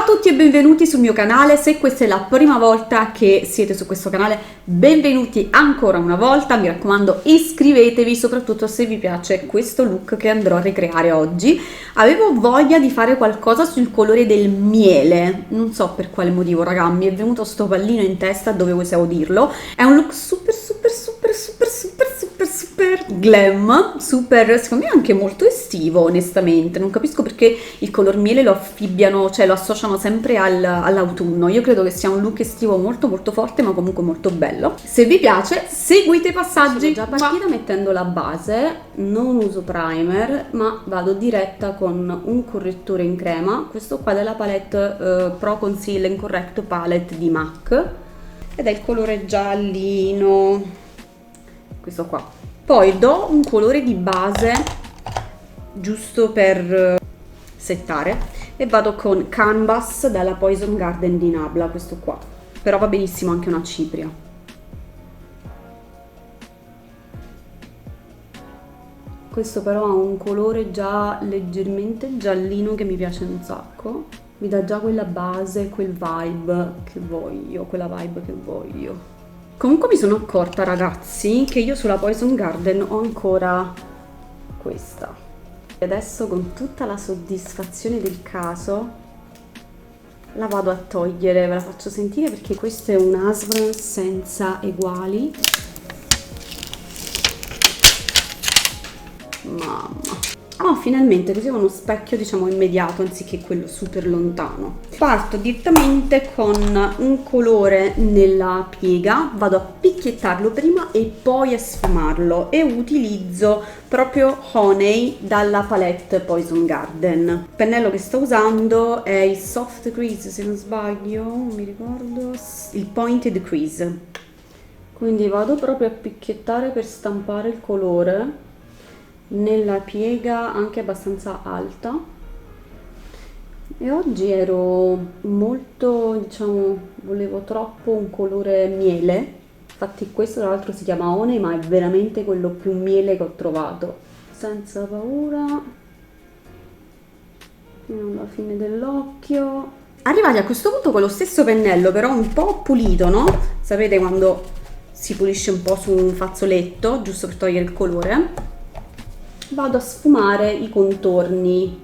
Ciao a tutti e benvenuti sul mio canale. Se questa è la prima volta che siete su questo canale, benvenuti ancora una volta. Mi raccomando, iscrivetevi, soprattutto se vi piace questo look che andrò a ricreare oggi. Avevo voglia di fare qualcosa sul colore del miele, non so per quale motivo, raga, mi è venuto sto pallino in testa, dovevo dirlo. È un look super glam, super, secondo me anche molto estivo, onestamente. Non capisco perché il color miele lo affibbiano, cioè lo associano sempre all'autunno. Io credo che sia un look estivo molto forte, ma comunque molto bello. Se vi piace, seguite i passaggi. Sono già partita mettendo la base, non uso primer, ma vado diretta con un correttore in crema, questo qua della palette Pro Conceal and Correct Palette di MAC, ed è il colore giallino, questo qua. Poi do un colore di base giusto per settare e vado con Canvas dalla Poison Garden di Nabla, questo qua, però va benissimo anche una cipria. Questo però ha un colore già leggermente giallino che mi piace un sacco, mi dà già quella base, quel vibe che voglio, quella vibe che voglio. Comunque mi sono accorta, ragazzi, che io sulla Poison Garden ho ancora questa. E adesso, con tutta la soddisfazione del caso, la vado a togliere, ve la faccio sentire perché questo è un Asvan senza eguali. Mamma. Oh, finalmente, così ho uno specchio, diciamo, immediato anziché quello super lontano. Parto direttamente con un colore nella piega, vado a picchiettarlo prima e poi a sfumarlo e utilizzo proprio Honey dalla palette Poison Garden. Il pennello che sto usando è il Soft Crease, se non sbaglio, non mi ricordo, il Pointed Crease. Quindi vado proprio a picchiettare per stampare il colore nella piega anche abbastanza alta, e oggi ero molto, diciamo, volevo troppo un colore miele, infatti questo tra l'altro si chiama Honey, ma è veramente quello più miele che ho trovato, senza paura, fino alla fine dell'occhio. Arrivati a questo punto con lo stesso pennello, però un po' pulito, no? Sapete quando si pulisce un po' su un fazzoletto, giusto per togliere il colore, vado a sfumare i contorni,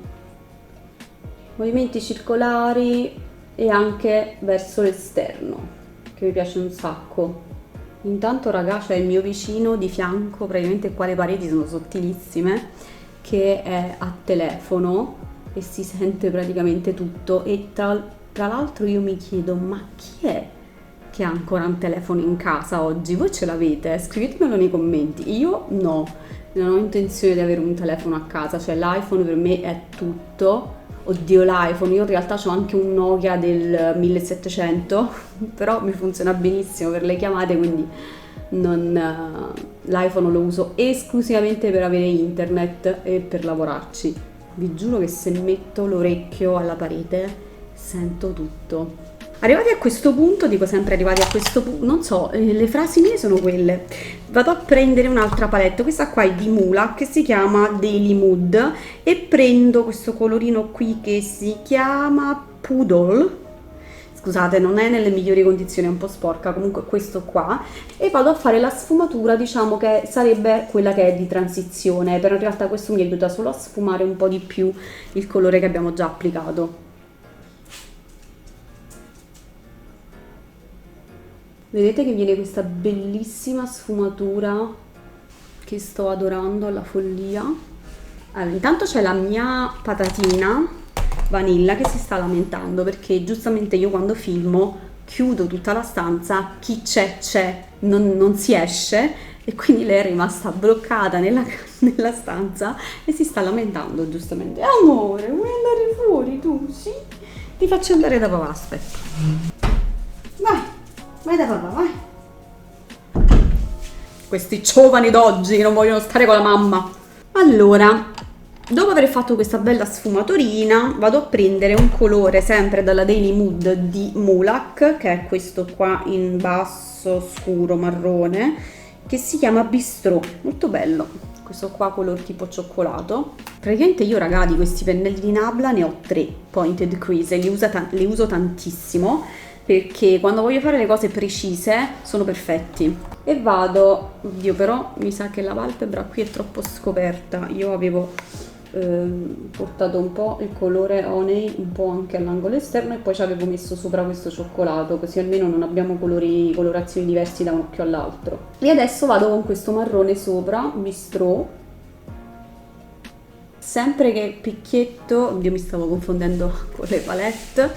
movimenti circolari e anche verso l'esterno, che mi piace un sacco. Intanto, raga, c'è il mio vicino di fianco, praticamente qua le pareti sono sottilissime, che è a telefono e si sente praticamente tutto, e tra l'altro io mi chiedo, ma chi è che ha ancora un telefono in casa oggi? Voi ce l'avete? Scrivetemelo nei commenti. Io no, non ho intenzione di avere un telefono a casa, cioè l'iPhone per me è tutto. Oddio, l'iPhone, io in realtà ho anche un Nokia del 1700, però mi funziona benissimo per le chiamate, quindi l'iPhone lo uso esclusivamente per avere internet e per lavorarci. Vi giuro che se metto l'orecchio alla parete sento tutto. Arrivati a questo punto, dico sempre arrivati a questo punto, non so, le frasi mie sono quelle. Vado a prendere un'altra palette, questa qua è di Mula, che si chiama Daily Mood, e prendo questo colorino qui che si chiama Poodle. Scusate, non è nelle migliori condizioni, è un po' sporca, comunque questo qua, e vado a fare la sfumatura, diciamo che sarebbe quella che è di transizione, però in realtà questo mi aiuta solo a sfumare un po' di più il colore che abbiamo già applicato. Vedete che viene questa bellissima sfumatura che sto adorando alla follia. Allora, intanto c'è la mia patatina Vanilla che si sta lamentando perché giustamente io quando filmo chiudo tutta la stanza, chi c'è, non si esce, e quindi lei è rimasta bloccata nella stanza e si sta lamentando giustamente. Amore, vuoi andare fuori tu? Sì? Ti faccio andare da papà, aspetta. Vai da papà, vai. Questi giovani d'oggi non vogliono stare con la mamma. Allora, dopo aver fatto questa bella sfumaturina, vado a prendere un colore sempre dalla Daily Mood di Mulak, che è questo qua in basso scuro marrone, che si chiama Bistrò, molto bello. questo qua color tipo cioccolato. Praticamente io, raga, di questi pennelli di Nabla ne ho 3 pointed crease e li uso tantissimo perché quando voglio fare le cose precise sono perfetti. E vado, oddio, però mi sa che la palpebra qui è troppo scoperta. Io avevo portato un po' il colore Honey un po' anche all'angolo esterno e poi ci avevo messo sopra questo cioccolato, così almeno non abbiamo colorazioni diversi da un occhio all'altro. E adesso vado con questo marrone sopra, Bistrot, sempre che picchietto, oddio mi stavo confondendo con le palette,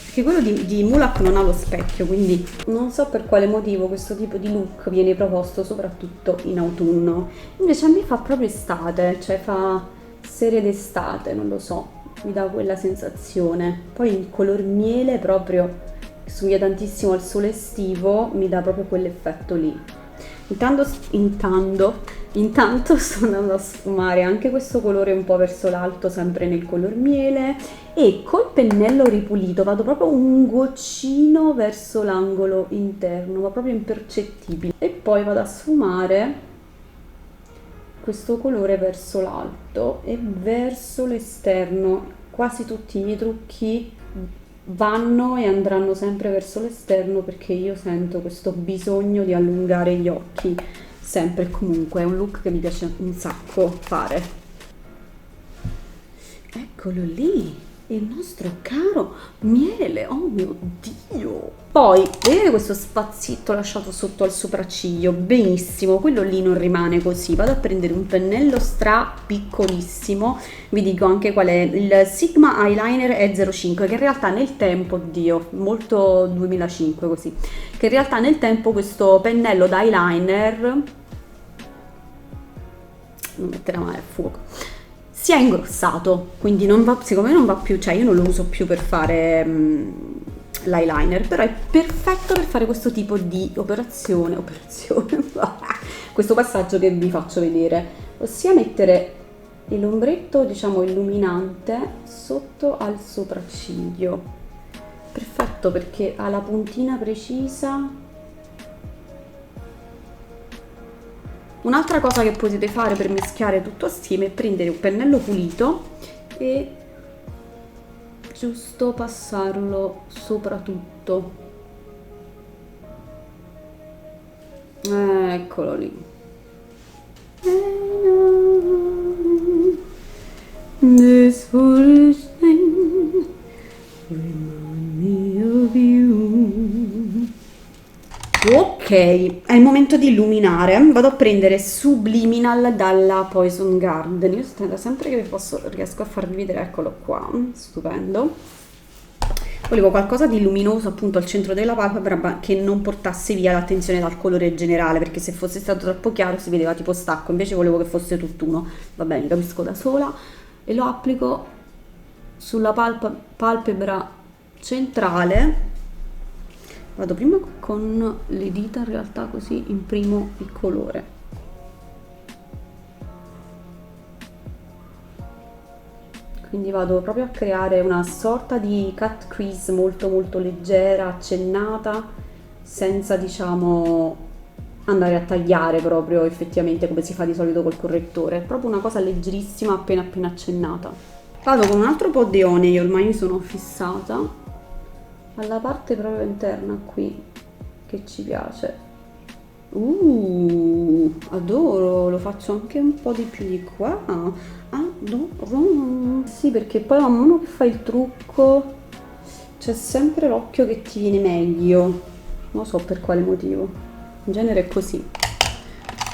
perché quello di Mulac non ha lo specchio, quindi non so per quale motivo questo tipo di look viene proposto soprattutto in autunno. Invece a me fa proprio estate, cioè fa sere d'estate, non lo so, mi dà quella sensazione. Poi il color miele proprio, che somiglia tantissimo al sole estivo, mi dà proprio quell'effetto lì. Intanto sto andando a sfumare anche questo colore un po' verso l'alto, sempre nel color miele, e col pennello ripulito vado proprio un goccino verso l'angolo interno, ma proprio impercettibile, e poi vado a sfumare questo colore verso l'alto e verso l'esterno. Quasi tutti i miei trucchi vanno e andranno sempre verso l'esterno perché io sento questo bisogno di allungare gli occhi sempre e comunque. È un look che mi piace un sacco fare. Eccolo lì, il nostro caro miele, oh mio Dio! Poi, vedete questo spazzito lasciato sotto al sopracciglio? Benissimo, quello lì non rimane così. Vado a prendere un pennello stra piccolissimo, vi dico anche qual è, il Sigma Eyeliner E05, che in realtà nel tempo, oddio, molto 2005 così, che in realtà nel tempo questo pennello d'eyeliner, non metterà mai a fuoco, si è ingrossato, quindi non va, secondo me non va più, cioè io non lo uso più per fare l'eyeliner, però è perfetto per fare questo tipo di operazione, questo passaggio che vi faccio vedere, ossia mettere l'ombretto, diciamo, illuminante sotto al sopracciglio. Perfetto perché ha la puntina precisa. Un'altra cosa che potete fare per mischiare tutto assieme è prendere un pennello pulito e giusto passarlo sopra tutto. Eccolo lì. This foolish thing remind me of you. Ok, è il momento di illuminare. Vado a prendere Subliminal dalla Poison Garden. Io sempre che riesco a farvi vedere, eccolo qua, stupendo. Volevo qualcosa di luminoso appunto al centro della palpebra che non portasse via l'attenzione dal colore generale, perché se fosse stato troppo chiaro si vedeva tipo stacco, invece volevo che fosse tutt'uno. Va bene, capisco da sola, e lo applico sulla palpebra centrale. Vado prima con le dita, in realtà, così imprimo il colore. Quindi vado proprio a creare una sorta di cut crease molto molto leggera, accennata, senza, diciamo, andare a tagliare proprio effettivamente come si fa di solito col correttore. È proprio una cosa leggerissima, appena appena accennata. Vado con un altro po' di Honey, io ormai mi sono fissata alla parte proprio interna qui, che ci piace. Adoro, lo faccio anche un po' di più di qua. Adoro. Sì, perché poi man mano che fai il trucco c'è sempre l'occhio che ti viene meglio, non so per quale motivo, in genere è così,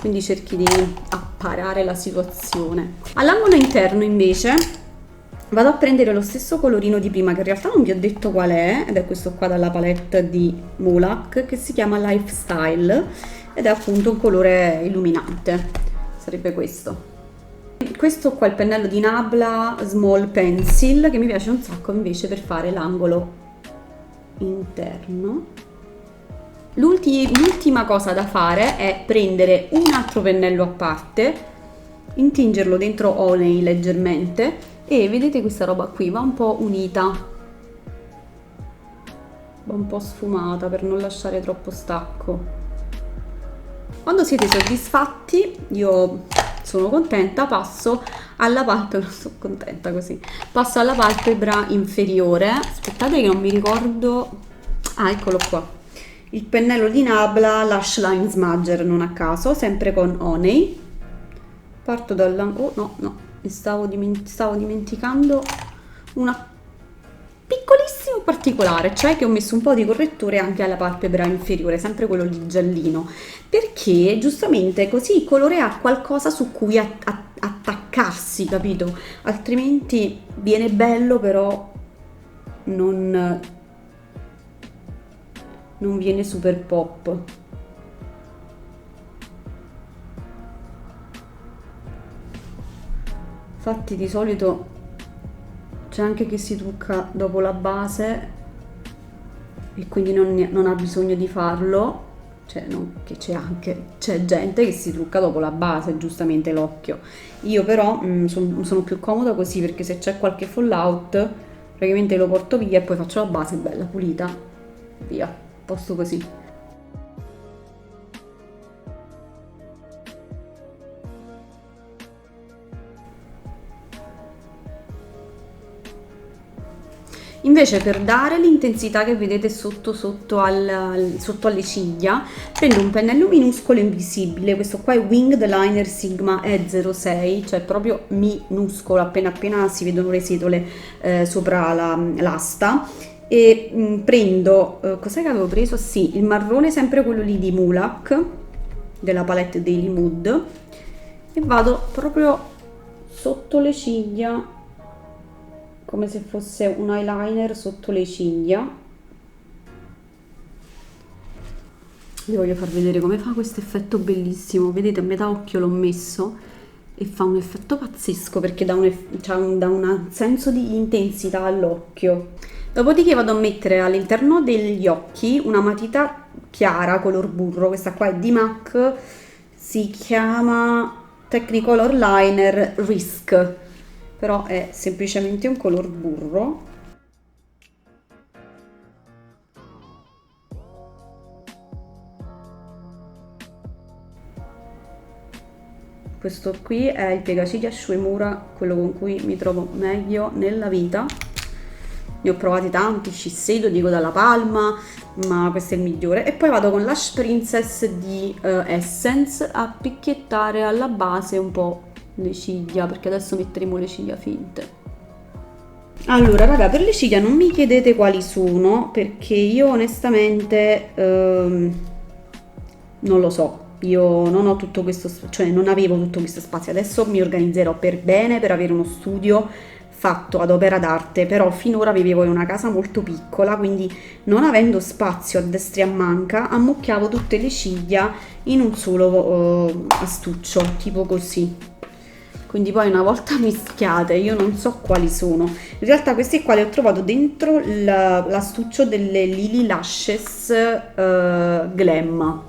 quindi cerchi di apparare la situazione. All'angolo interno invece vado a prendere lo stesso colorino di prima, che in realtà non vi ho detto qual è, ed è questo qua dalla palette di Mulac, che si chiama Lifestyle, ed è appunto un colore illuminante, sarebbe questo. Questo qua è il pennello di Nabla Small Pencil, che mi piace un sacco invece per fare l'angolo interno. L'ultima cosa da fare è prendere un altro pennello a parte, intingerlo dentro Honey leggermente, e vedete questa roba qui va un po' unita, va un po' sfumata per non lasciare troppo stacco. Quando siete soddisfatti, io sono contenta. Passo alla palpebra, sono contenta così, passo alla palpebra inferiore. Aspettate che non mi ricordo, ah eccolo qua, il pennello di Nabla Lash Line Smudger, non a caso, sempre con Honey. Parto dalla, oh no, mi stavo dimenticando una piccolissimo particolare, cioè che ho messo un po' di correttore anche alla palpebra inferiore, sempre quello lì giallino, perché giustamente così il colore ha qualcosa su cui attaccarsi, capito? Altrimenti viene bello, però non viene super pop. Infatti di solito c'è anche chi si trucca dopo la base e quindi non ha bisogno di farlo, cioè non che c'è gente che si trucca dopo la base, giustamente l'occhio. Io però sono più comoda così, perché se c'è qualche fallout praticamente lo porto via e poi faccio la base bella pulita, via, posto così. Invece per dare l'intensità che vedete sotto alle ciglia, prendo un pennello minuscolo invisibile, questo qua è Winged Liner Sigma E06, cioè proprio minuscolo, appena si vedono le setole sopra l'asta, e prendo, cos'è che avevo preso? Sì, il marrone, sempre quello lì di Mulak, della palette Daily Mood, e vado proprio sotto le ciglia, come se fosse un eyeliner sotto le ciglia. Vi voglio far vedere come fa questo effetto bellissimo. Vedete, a metà occhio l'ho messo e fa un effetto pazzesco, perché dà un senso di intensità all'occhio. Dopodiché vado a mettere all'interno degli occhi una matita chiara color burro. Questa qua è di MAC, si chiama Technicolor Liner Risk, però è semplicemente un color burro. Questo qui è il piegaciglia Shuemura, quello con cui mi trovo meglio nella vita. Ne ho provati tanti, Shiseido, dico dalla Palma, ma questo è il migliore. E poi vado con Lash Princess di Essence a picchiettare alla base un po' le ciglia, perché adesso metteremo le ciglia finte. Allora raga, per le ciglia non mi chiedete quali sono, perché io onestamente non lo so. Io non ho tutto questo, cioè non avevo tutto questo spazio. Adesso mi organizzerò per bene per avere uno studio fatto ad opera d'arte, però finora vivevo in una casa molto piccola, quindi non avendo spazio a destra e a manca, ammucchiavo tutte le ciglia in un solo astuccio, tipo così. Quindi poi una volta mischiate, io non so quali sono. In realtà questi qua li ho trovato dentro l'astuccio delle Lily Lashes Glam.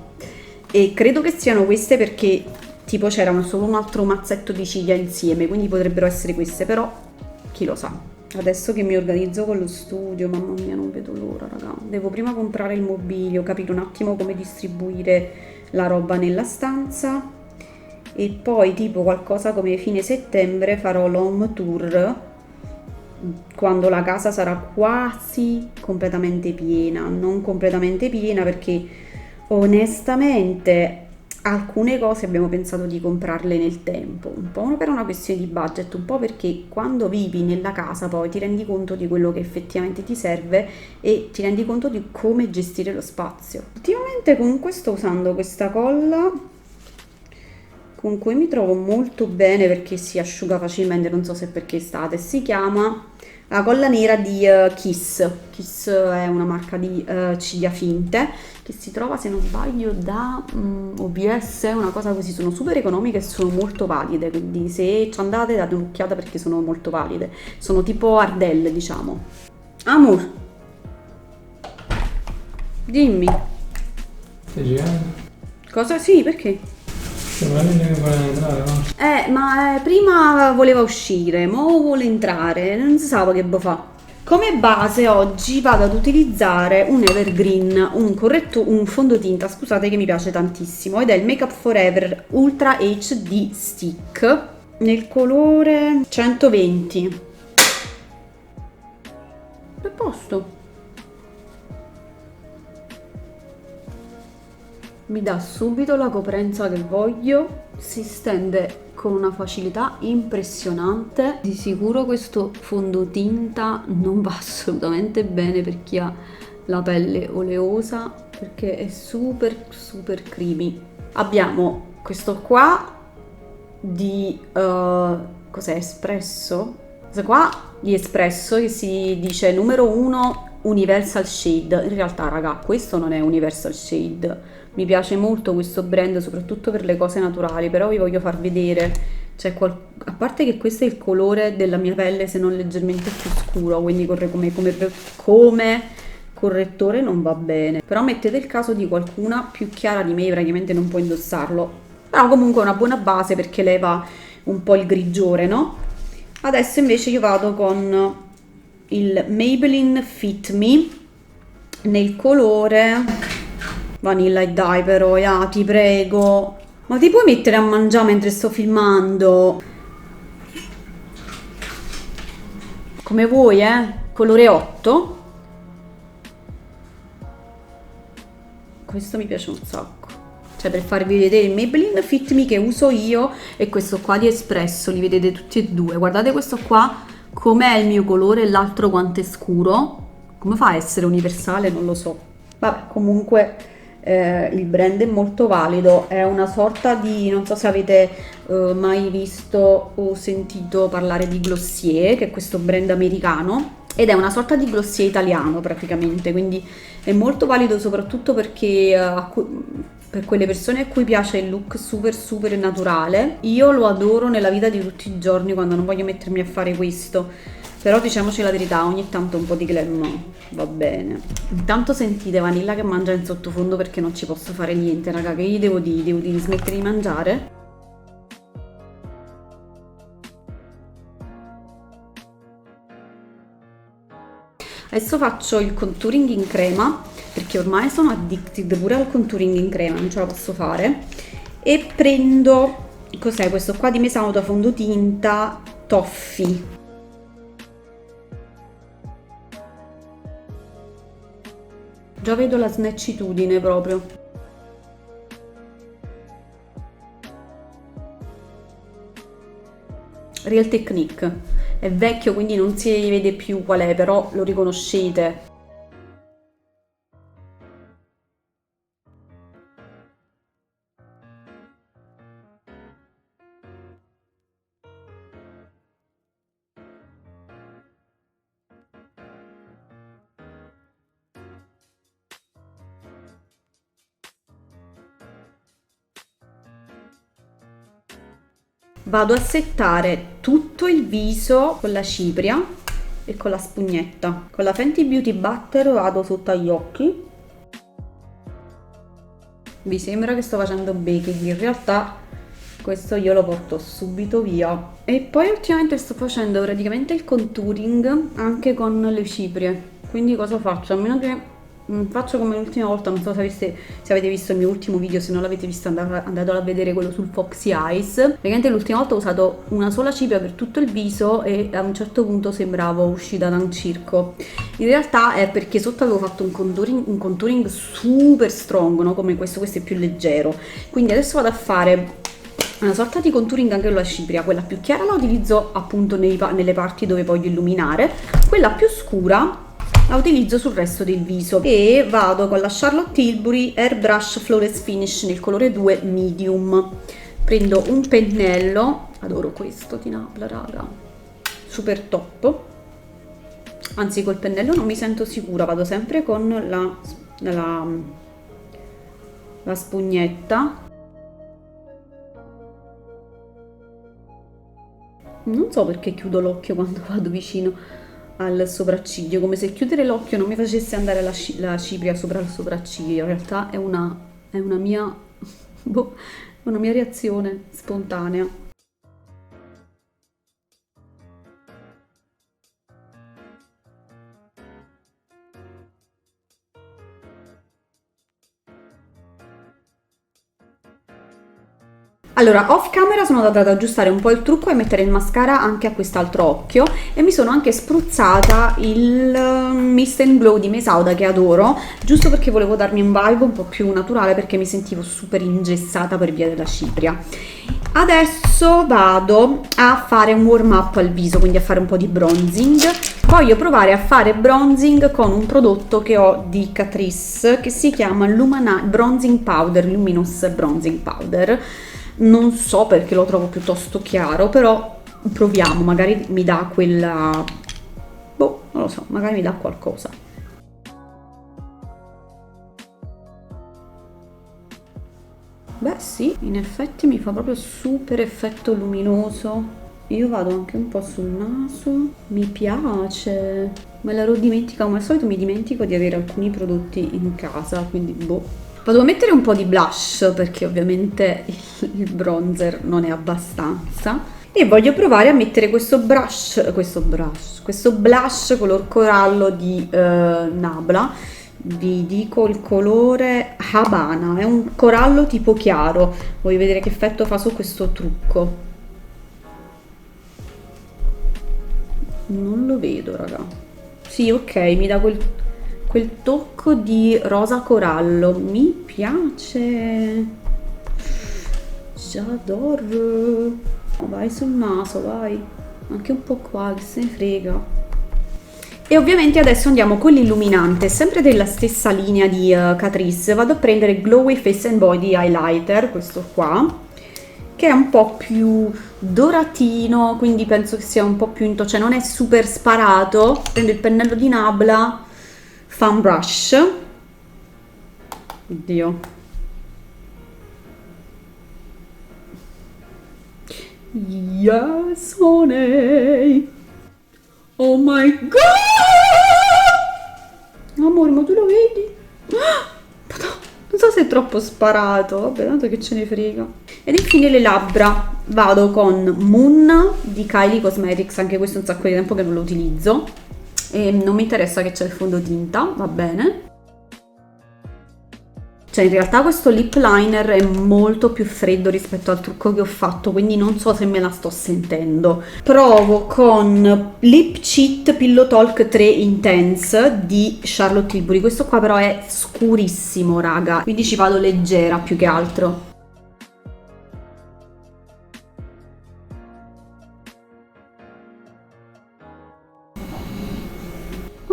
E credo che siano queste, perché tipo c'era solo un altro mazzetto di ciglia insieme, quindi potrebbero essere queste, però chi lo sa. Adesso che mi organizzo con lo studio, mamma mia, non vedo l'ora, raga. Devo prima comprare il mobilio, capire un attimo come distribuire la roba nella stanza, e poi tipo qualcosa come fine settembre farò l'home tour, quando la casa sarà quasi completamente piena. Non completamente piena, perché onestamente alcune cose abbiamo pensato di comprarle nel tempo, un po' per una questione di budget, un po' perché quando vivi nella casa poi ti rendi conto di quello che effettivamente ti serve e ti rendi conto di come gestire lo spazio. Ultimamente comunque sto usando questa colla con cui mi trovo molto bene, perché si asciuga facilmente, non so se perché estate. Si chiama la colla nera di Kiss. Kiss è una marca di ciglia finte che si trova, se non sbaglio, da OBS, una cosa così. Sono super economiche e sono molto valide, quindi se ci andate date un'occhiata, perché sono molto valide. Sono tipo Ardell, diciamo. Amor, dimmi. Stai girando? Cosa? Sì, perché? C'è una linea che vuole entrare, no? Ma prima voleva uscire, mo vuole entrare, non si sa che bo fa. Come base oggi vado ad utilizzare un Evergreen, un fondotinta, scusate, che mi piace tantissimo, ed è il Makeup Forever Ultra HD Stick nel colore 120. A posto. Mi dà subito la coprenza che voglio, si stende con una facilità impressionante. Di sicuro questo fondotinta non va assolutamente bene per chi ha la pelle oleosa, perché è super super creamy. Abbiamo questo qua di cos'è, espresso? Questo qua di espresso che si dice numero 1 Universal Shade. In realtà, raga, questo non è Universal Shade. Mi piace molto questo brand, soprattutto per le cose naturali, però vi voglio far vedere, a parte che questo è il colore della mia pelle, se non leggermente più scuro, quindi come correttore non va bene. Però mettete il caso di qualcuna più chiara di me, praticamente non può indossarlo. Però comunque è una buona base perché leva un po' il grigiore, no? Adesso invece io vado con il Maybelline Fit Me nel colore Vanilla e dai, però, ti prego. Ma ti puoi mettere a mangiare mentre sto filmando? Come vuoi, colore 8. Questo mi piace un sacco. Cioè, per farvi vedere il Maybelline Fit Me che uso io e questo qua di Espresso, li vedete tutti e due. Guardate questo qua, com'è il mio colore e l'altro quanto è scuro. Come fa a essere universale? Non lo so. Vabbè, comunque il brand è molto valido, è una sorta di, non so se avete mai visto o sentito parlare di Glossier, che è questo brand americano, ed è una sorta di Glossier italiano praticamente, quindi è molto valido soprattutto perché per quelle persone a cui piace il look super super naturale. Io lo adoro nella vita di tutti i giorni quando non voglio mettermi a fare questo. Però diciamoci la verità, ogni tanto un po' di glam va bene. Intanto sentite Vanilla che mangia in sottofondo perché non ci posso fare niente, raga, che gli devo dire? Devo dire di smettere di mangiare? Adesso faccio il contouring in crema, perché ormai sono addicted pure al contouring in crema, non ce la posso fare. E prendo, cos'è questo qua di Mesauda fondotinta Toffee. Già vedo la snaccitudine proprio. Real Technique. È vecchio, quindi non si vede più qual è, però lo riconoscete. Vado a settare tutto il viso con la cipria e con la spugnetta. Con la Fenty Beauty Butter vado sotto agli occhi. Vi sembra che sto facendo baking, in realtà questo io lo porto subito via. E poi ultimamente sto facendo praticamente il contouring anche con le ciprie. Quindi cosa faccio? A meno che faccio come l'ultima volta, non so se avete visto il mio ultimo video, se non l'avete visto andatelo a vedere, quello sul Foxy Eyes. Praticamente l'ultima volta ho usato una sola cipria per tutto il viso e a un certo punto sembravo uscita da un circo. In realtà è perché sotto avevo fatto un contouring super strong, no? Come questo è più leggero. Quindi adesso vado a fare una sorta di contouring anche con la cipria. Quella più chiara la utilizzo appunto nelle parti dove voglio illuminare, quella più scura la utilizzo sul resto del viso e vado con la Charlotte Tilbury Airbrush Flawless Finish nel colore 2 medium. Prendo un pennello, adoro questo di Napla, raga, super top. Anzi, col pennello non mi sento sicura, vado sempre con la spugnetta. Non so perché chiudo l'occhio quando vado vicino al sopracciglio, come se chiudere l'occhio non mi facesse andare la cipria sopra il sopracciglio. In realtà è una mia una mia reazione spontanea. Allora, off camera sono andata ad aggiustare un po' il trucco e mettere il mascara anche a quest'altro occhio e mi sono anche spruzzata il Mist and Glow di Mesauda che adoro, giusto perché volevo darmi un vibe un po' più naturale perché mi sentivo super ingessata per via della cipria. Adesso vado a fare un warm up al viso, quindi a fare un po' di bronzing. Voglio provare a fare bronzing con un prodotto che ho di Catrice che si chiama Bronzing Powder, Luminous Bronzing Powder. Non so perché lo trovo piuttosto chiaro, però proviamo, magari mi dà quella... boh, non lo so, magari mi dà qualcosa. Beh sì, in effetti mi fa proprio super effetto luminoso. Io vado anche un po' sul naso, mi piace. Me l'ero dimenticata, come al solito mi dimentico di avere alcuni prodotti in casa, quindi boh. Vado a mettere un po' di blush perché ovviamente il bronzer non è abbastanza e voglio provare a mettere questo blush color corallo di Nabla. Vi dico il colore Habana, è un corallo tipo chiaro. Voglio vedere che effetto fa su questo trucco. Non lo vedo, raga. Sì, ok, mi dà quel tocco di rosa corallo, mi piace, j'adore. Vai sul naso, vai, anche un po' qua, che se ne frega. E ovviamente adesso andiamo con l'illuminante, sempre della stessa linea di Catrice. Vado a prendere Glowy Face and Body Highlighter, questo qua, che è un po' più doratino, quindi penso che sia un po' più cioè non è super sparato. Prendo il pennello di Nabla Fan Brush. Oddio. Yes, honey. Oh my god! Amore, ma tu lo vedi? Non so se è troppo sparato, vabbè, tanto che ce ne frega. Ed infine le labbra. Vado con Moon di Kylie Cosmetics, anche questo è un sacco di tempo che non lo utilizzo. E non mi interessa che c'è il fondotinta, va bene. Cioè in realtà questo lip liner è molto più freddo rispetto al trucco che ho fatto, quindi non so se me la sto sentendo. Provo con Lip Cheat Pillow Talk 3 Intense di Charlotte Tilbury. Questo qua però è scurissimo, raga, quindi ci vado leggera più che altro.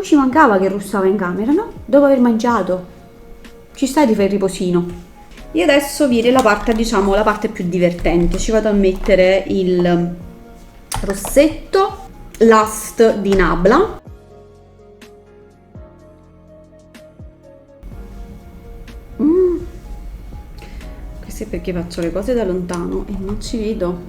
Ci mancava che russava in camera, no? Dopo aver mangiato. Ci stai di fare il riposino. E adesso viene la parte, diciamo, la parte più divertente. Ci vado a mettere il rossetto Lust di Nabla. Questo è perché faccio le cose da lontano e non ci vedo.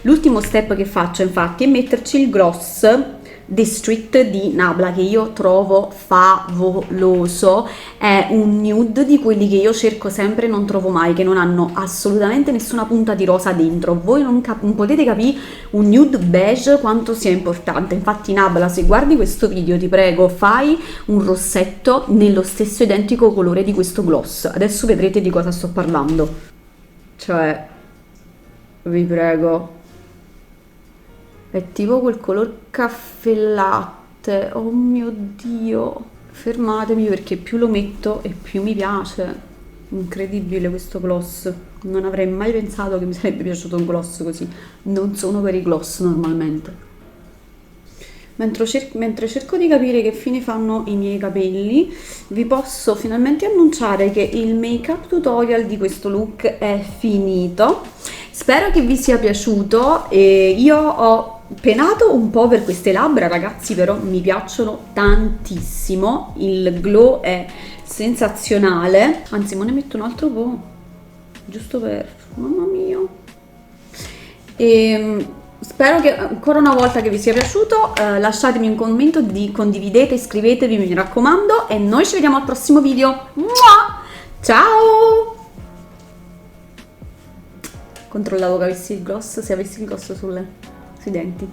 L'ultimo step che faccio infatti è metterci il gloss District di Nabla, che io trovo favoloso. È un nude di quelli che io cerco sempre e non trovo mai, che non hanno assolutamente nessuna punta di rosa dentro. Voi non potete capire un nude beige quanto sia importante. Infatti Nabla, se guardi questo video, ti prego, fai un rossetto nello stesso identico colore di questo gloss. Adesso vedrete di cosa sto parlando, cioè vi prego. È tipo quel color caffè latte, oh mio Dio, fermatemi perché più lo metto e più mi piace. Incredibile questo gloss, non avrei mai pensato che mi sarebbe piaciuto un gloss così, non sono per i gloss normalmente. Mentre cerco di capire che fine fanno i miei capelli, vi posso finalmente annunciare che il make up tutorial di questo look è finito. Spero che vi sia piaciuto. E io ho penato un po' per queste labbra, ragazzi, però mi piacciono tantissimo. Il glow è sensazionale. Anzi, me ne metto un altro po', giusto per... mamma mia. Spero che ancora una volta che vi sia piaciuto. Lasciatemi un commento, condividete, iscrivetevi, mi raccomando, e noi ci vediamo al prossimo video. Ciao! Controllavo che avessi il gloss, se avessi il gloss sui denti.